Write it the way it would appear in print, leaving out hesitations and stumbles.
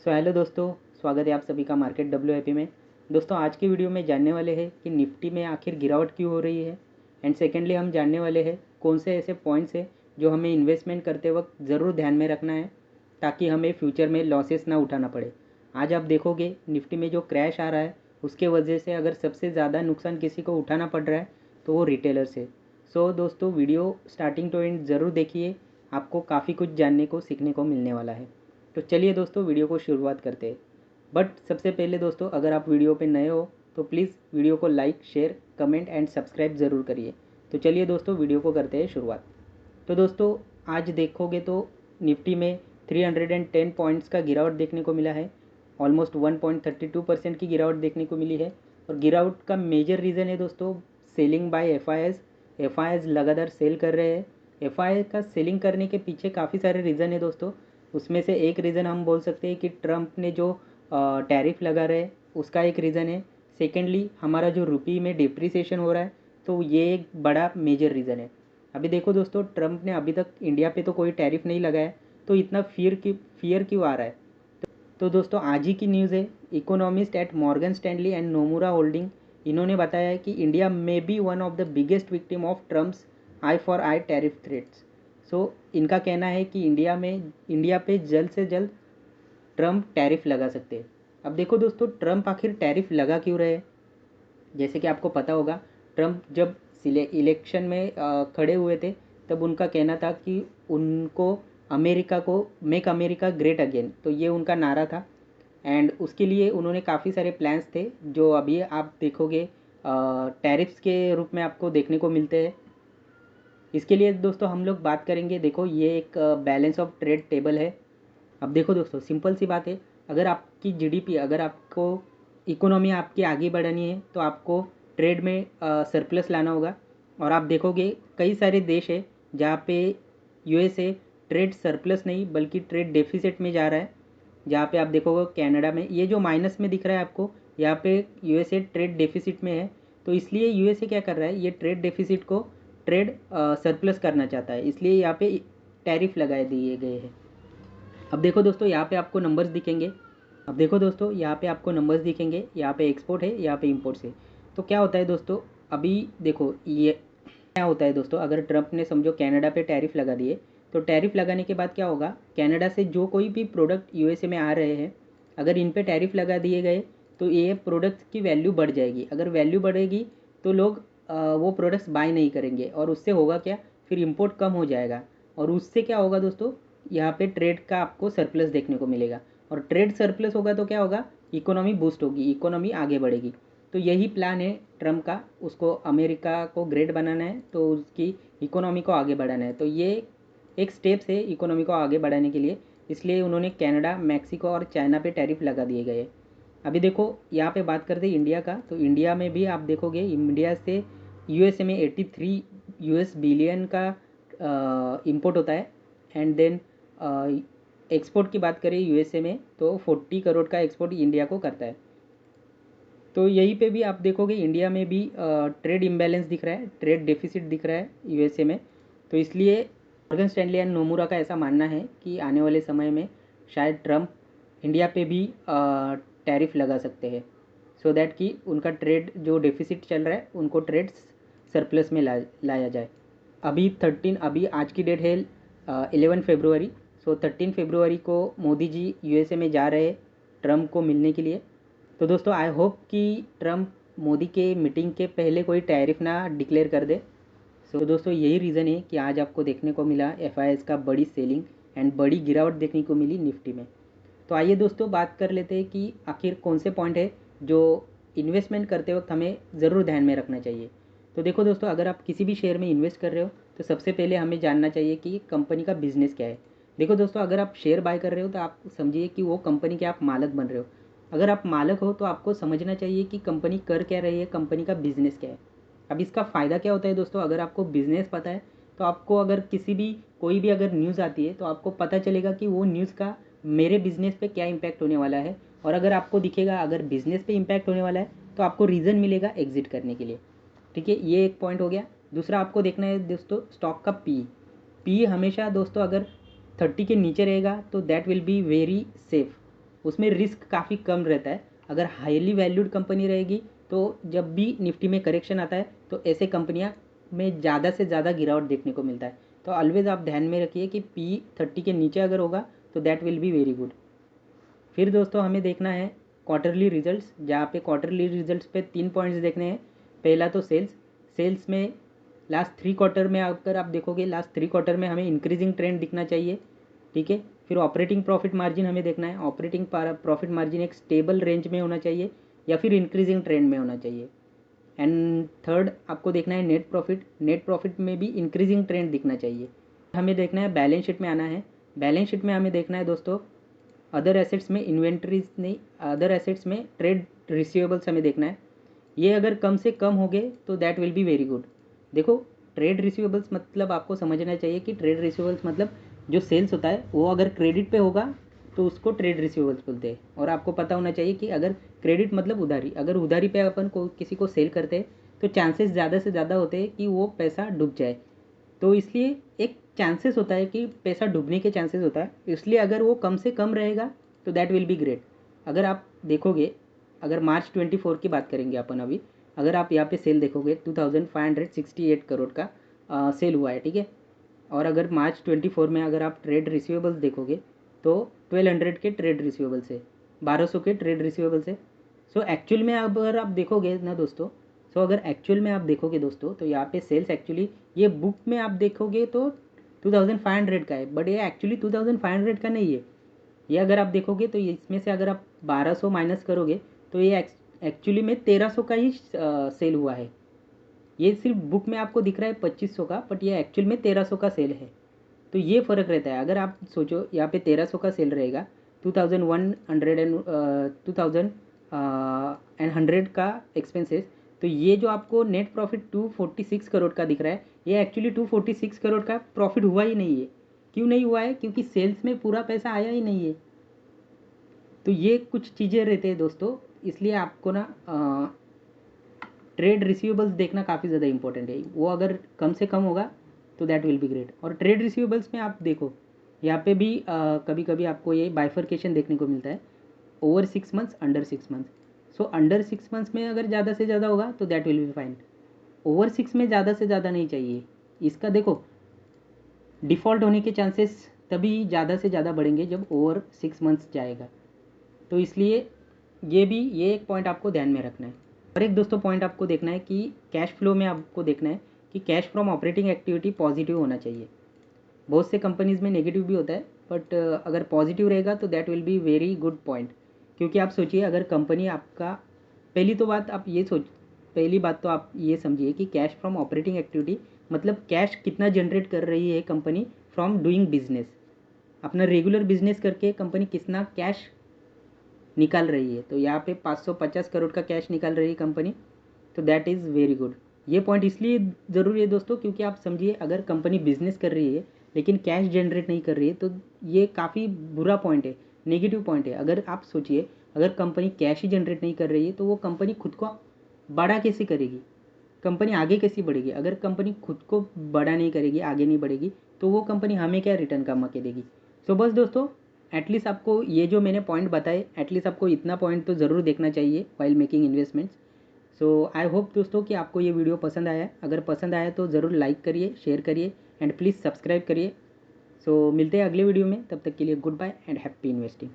Hello दोस्तों, स्वागत है आप सभी का मार्केट WIP में। दोस्तों आज की वीडियो में जानने वाले हैं कि निफ्टी में आखिर गिरावट क्यों हो रही है। एंड सेकेंडली हम जानने वाले हैं कौन से ऐसे पॉइंट्स हैं जो हमें इन्वेस्टमेंट करते वक्त ज़रूर ध्यान में रखना है ताकि हमें फ्यूचर में लॉसेस ना उठाना पड़े। आज आप देखोगे निफ्टी में जो क्रैश आ रहा है उसके वजह से अगर सबसे ज़्यादा नुकसान किसी को उठाना पड़ रहा है तो वो रिटेलर्स है। दोस्तों वीडियो स्टार्टिंग टू एंड ज़रूर देखिए, आपको काफ़ी कुछ जानने को सीखने को मिलने वाला है। तो चलिए दोस्तों वीडियो को शुरुआत करते हैं। बट सबसे पहले दोस्तों अगर आप वीडियो पे नए हो तो प्लीज़ वीडियो को like, share, comment and subscribe ज़रूर करिए। तो चलिए दोस्तों वीडियो को करते हैं शुरुआत। तो दोस्तों आज देखोगे तो निफ्टी में 310 पॉइंट्स का गिरावट देखने को मिला है। ऑलमोस्ट 1.32% की गिरावट देखने को मिली है। और गिरावट का मेजर रीज़न है दोस्तों selling by F I S लगातार सेल कर रहे हैं। एफ का सेलिंग करने के पीछे काफ़ी सारे रीज़न है दोस्तों। उसमें से एक रीज़न हम बोल सकते हैं कि ट्रम्प ने जो टैरिफ लगा रहे उसका एक रीज़न है। सेकेंडली हमारा जो रुपी में डिप्रिसिएशन हो रहा है तो ये एक बड़ा मेजर रीज़न है। अभी देखो दोस्तों ट्रम्प ने अभी तक इंडिया पे तो कोई टैरिफ नहीं लगाया, तो इतना फियर क्यों आ रहा है। तो दोस्तों आज ही की न्यूज़ है, economist at Morgan Stanley and Nomura holding, इन्होंने बताया है कि India may be one of the biggest victim of Trump's eye for eye tariff threats. इनका कहना है कि इंडिया पे जल्द से जल्द ट्रम्प टैरिफ लगा सकते हैं। अब देखो दोस्तों ट्रम्प आखिर टैरिफ लगा क्यों रहे। जैसे कि आपको पता होगा ट्रम्प जब इलेक्शन में खड़े हुए थे तब उनका कहना था कि उनको अमेरिका को मेक अमेरिका ग्रेट अगेन, तो ये उनका नारा था। एंड उसके लिए उन्होंने काफ़ी सारे प्लान्स थे जो अभी आप देखोगे टैरिफ्स के रूप में आपको देखने को मिलते हैं। इसके लिए दोस्तों हम लोग बात करेंगे, देखो ये एक बैलेंस ऑफ ट्रेड टेबल है। अब देखो दोस्तों सिंपल सी बात है, अगर आपकी GDP, अगर आपको इकोनॉमी आपकी आगे बढ़ानी है तो आपको ट्रेड में सरप्लस लाना होगा। और आप देखोगे कई सारे देश है जहाँ पे USA ट्रेड सरप्लस नहीं बल्कि ट्रेड डेफिसिट में जा रहा है। जहाँ पे आप देखोगे कनाडा में ये जो माइनस में दिख रहा है आपको, यहाँ पे USA ट्रेड डेफिसिट में है। तो इसलिए USA क्या कर रहा है, ये ट्रेड डेफिसिट को ट्रेड सरप्लस करना चाहता है, इसलिए यहाँ पे टैरिफ लगाए दिए गए हैं। अब देखो दोस्तों यहाँ पे आपको नंबर्स दिखेंगे। अब देखो दोस्तों यहाँ पे आपको नंबर्स दिखेंगे, यहाँ पे एक्सपोर्ट है, यहाँ पे इंपोर्ट्स है। तो क्या होता है दोस्तों, अभी देखो ये क्या होता है दोस्तों, अगर ट्रम्प ने समझो कनाडा पे टैरिफ लगा दिए तो टैरिफ लगाने के बाद क्या होगा, कनाडा से जो कोई भी प्रोडक्ट USA में आ रहे हैं अगर इन पे टैरिफ लगा दिए गए तो ये प्रोडक्ट्स की वैल्यू बढ़ जाएगी। अगर वैल्यू बढ़ेगी तो लोग वो प्रोडक्ट्स बाय नहीं करेंगे और उससे होगा क्या, फिर इंपोर्ट कम हो जाएगा। और उससे क्या होगा दोस्तों, यहाँ पे ट्रेड का आपको सरप्लस देखने को मिलेगा। और ट्रेड सरप्लस होगा तो क्या होगा, इकोनॉमी बूस्ट होगी, इकोनॉमी आगे बढ़ेगी। तो यही प्लान है ट्रम्प का, उसको अमेरिका को ग्रेट बनाना है तो उसकी इकोनॉमी को आगे बढ़ाना है। तो ये एक स्टेप्स है इकोनॉमी को आगे बढ़ाने के लिए, इसलिए उन्होंने कनाडा, मैक्सिको और चाइना पे टैरिफ लगा दिए गए। अभी देखो यहाँ पे बात करते हैं इंडिया का, तो इंडिया में भी आप देखोगे इंडिया से USA में 83 US बिलियन का इंपोर्ट होता है। एंड देन एक्सपोर्ट की बात करें USA में तो 40 करोड़ का एक्सपोर्ट इंडिया को करता है। तो यहीं पे भी आप देखोगे इंडिया में भी ट्रेड इम्बैलेंस दिख रहा है, ट्रेड डेफिसिट दिख रहा है USA में। तो इसलिए मॉर्गन स्टैनली एंड नोमुरा का ऐसा मानना है कि आने वाले समय में शायद ट्रम्प इंडिया पे भी टैरिफ लगा सकते हैं, सो दैट कि उनका ट्रेड जो डेफिसिट चल रहा है उनको ट्रेड सरप्लस में लाया जाए। अभी आज की डेट है 11 फरवरी। 13 फरवरी को मोदी जी USA में जा रहे हैं ट्रम्प को मिलने के लिए। तो दोस्तों आई होप कि ट्रम्प मोदी के मीटिंग के पहले कोई टैरिफ ना डिक्लेयर कर दे। दोस्तों यही रीज़न है कि आज आपको देखने को मिला FIS का बड़ी सेलिंग एंड बड़ी गिरावट देखने को मिली निफ्टी में। तो आइए दोस्तों बात कर लेते हैं कि आखिर कौन से पॉइंट है जो इन्वेस्टमेंट करते वक्त हमें ज़रूर ध्यान में रखना चाहिए। तो देखो दोस्तों अगर आप किसी भी शेयर में इन्वेस्ट कर रहे हो तो सबसे पहले हमें जानना चाहिए कि कंपनी का बिजनेस क्या है। देखो दोस्तों अगर आप शेयर बाय कर रहे हो तो आप समझिए कि वो कंपनी के आप मालक बन रहे हो। अगर आप मालक हो तो आपको समझना चाहिए कि कंपनी कर क्या रही है, कंपनी का बिजनेस क्या है। अब इसका फ़ायदा क्या होता है दोस्तों, अगर आपको बिजनेस पता है तो आपको अगर कोई भी अगर न्यूज़ आती है तो आपको पता चलेगा कि वो न्यूज़ का मेरे बिज़नेस पे क्या इम्पैक्ट होने वाला है। और अगर आपको दिखेगा अगर बिज़नेस पे इम्पैक्ट होने वाला है तो आपको रीज़न मिलेगा एग्जिट करने के लिए। ठीक है, ये एक पॉइंट हो गया। दूसरा आपको देखना है दोस्तों स्टॉक का पी हमेशा दोस्तों अगर 30 के नीचे रहेगा तो that will be very safe. उसमें रिस्क काफ़ी कम रहता है। अगर हाईली वैल्यूड कंपनी रहेगी तो जब भी निफ्टी में करेक्शन आता है तो ऐसे कंपनियां में ज़्यादा से ज़्यादा गिरावट देखने को मिलता है। तो ऑलवेज़ आप ध्यान में रखिए कि P30 के नीचे अगर होगा तो that will be very good. फिर दोस्तों हमें देखना है क्वार्टरली रिजल्ट्स, जहाँ पे क्वार्टरली रिजल्ट्स पे 3 पॉइंट्स देखने हैं। पहला तो सेल्स में लास्ट 3 क्वार्टर में अगर आप देखोगे, लास्ट 3 क्वार्टर में हमें इंक्रीजिंग ट्रेंड दिखना चाहिए, ठीक है। फिर ऑपरेटिंग प्रॉफिट मार्जिन हमें देखना है, ऑपरेटिंग प्रॉफिट मार्जिन एक स्टेबल रेंज में होना चाहिए या फिर इंक्रीजिंग ट्रेंड में होना चाहिए। एंड थर्ड आपको देखना है नेट प्रॉफिट में भी इंक्रीजिंग ट्रेंड दिखना चाहिए। हमें देखना है बैलेंस शीट में आना है। बैलेंस शीट में हमें देखना है दोस्तों अदर एसेट्स में इन्वेंट्रीज नहीं, अदर एसेट्स में ट्रेड रिसीवेबल्स हमें देखना है। ये अगर कम से कम हो गए तो that will be very good. देखो ट्रेड रिसीवेबल्स मतलब आपको समझना चाहिए कि ट्रेड रिसीवेबल्स मतलब जो सेल्स होता है वो अगर क्रेडिट पे होगा तो उसको ट्रेड रिसीवेबल्स बोलते हैं। और आपको पता होना चाहिए कि अगर क्रेडिट मतलब उधारी, अगर उधारी पे अपन को किसी को सेल करते हैं तो चांसेस ज़्यादा से ज़्यादा होते हैं कि वो पैसा डूब जाए। तो इसलिए एक चांसेस होता है कि पैसा डूबने के चांसेस होता है, इसलिए अगर वो कम से कम रहेगा तो दैट विल बी ग्रेट। अगर आप देखोगे, अगर मार्च 24 की बात करेंगे अपन अभी, अगर आप यहाँ पे सेल देखोगे 2568 करोड़ का सेल हुआ है, ठीक है। और अगर मार्च 24 में अगर आप ट्रेड रिसीवेबल्स देखोगे तो 1200 के ट्रेड रिसीवेबल्स है, 1200 के ट्रेड रिसीवेबल्स है। सो एक्चुअल में अगर आप देखोगे ना दोस्तों, अगर एक्चुअल में आप देखोगे दोस्तों तो यहाँ पे सेल्स एक्चुअली ये बुक में आप देखोगे तो 2500 का है, बट ये एक्चुअली 2500 का नहीं है। ये अगर आप देखोगे तो इसमें से अगर आप 1200 माइनस करोगे तो ये एक्चुअली में 1300 का ही सेल हुआ है। ये सिर्फ बुक में आपको दिख रहा है 2500 का, बट ये एक्चुअल में 1300 का सेल है। तो ये फ़र्क रहता है। अगर आप सोचो यहाँ पे 1300 का सेल रहेगा, 2100 का एक्सपेंसेस, तो ये जो आपको नेट प्रॉफिट 246 करोड़ का दिख रहा है, ये एक्चुअली 246 करोड़ का प्रॉफिट हुआ ही नहीं है। क्यों नहीं हुआ है? क्योंकि सेल्स में पूरा पैसा आया ही नहीं है। तो ये कुछ चीज़ें रहते हैं दोस्तों, इसलिए आपको ना ट्रेड रिसीवेबल्स देखना काफ़ी ज़्यादा इंपॉर्टेंट है। वो अगर कम से कम होगा तो दैट विल बी ग्रेट। और ट्रेड रिसीवेबल्स में आप देखो यहाँ पे भी कभी कभी आपको ये बाइफर्केशन देखने को मिलता है, over 6 months, under 6 months. So under 6 months में अगर ज़्यादा से ज़्यादा होगा तो that will be fine. Over 6 में ज़्यादा से ज़्यादा नहीं चाहिए। इसका देखो डिफ़ॉल्ट होने के चांसेस तभी ज़्यादा से ज़्यादा बढ़ेंगे जब ओवर 6 मंथ्स जाएगा। तो इसलिए ये एक पॉइंट आपको ध्यान में रखना है। और एक दोस्तों पॉइंट आपको देखना है कि कैश फ्लो में आपको देखना है कि cash from operating activity positive होना चाहिए। बहुत से कंपनीज़ में नेगेटिव भी होता है, बट अगर पॉजिटिव रहेगा तो that will be very good point. क्योंकि आप सोचिए अगर कंपनी आपका, पहली बात तो आप ये समझिए कि कैश फ्रॉम ऑपरेटिंग एक्टिविटी मतलब कैश कितना जनरेट कर रही है कंपनी फ्रॉम डूइंग बिजनेस। अपना रेगुलर बिजनेस करके कंपनी कितना कैश निकाल रही है। तो यहाँ पे 550 करोड़ का कैश निकाल रही है कंपनी, तो दैट इज़ वेरी गुड। ये पॉइंट इसलिए ज़रूरी है दोस्तों क्योंकि आप समझिए अगर कंपनी बिजनेस कर रही है लेकिन कैश जनरेट नहीं कर रही है तो ये काफ़ी बुरा पॉइंट है, नेगेटिव पॉइंट है। अगर आप सोचिए अगर कंपनी कैश ही जनरेट नहीं कर रही है तो वो कंपनी खुद को बड़ा कैसे करेगी, कंपनी आगे कैसे बढ़ेगी? अगर कंपनी खुद को बड़ा नहीं करेगी, आगे नहीं बढ़ेगी, तो वो कंपनी हमें क्या रिटर्न कमा के देगी? सो बस दोस्तों, एटलीस्ट आपको ये जो मैंने पॉइंट बताए, एटलीस्ट आपको इतना पॉइंट तो ज़रूर देखना चाहिए while making investments. So I hope दोस्तों कि आपको ये वीडियो पसंद आया। अगर पसंद आया तो ज़रूर लाइक करिए, शेयर करिए एंड प्लीज़ सब्सक्राइब करिए। सो मिलते हैं अगले वीडियो में, तब तक के लिए good bye and happy investing.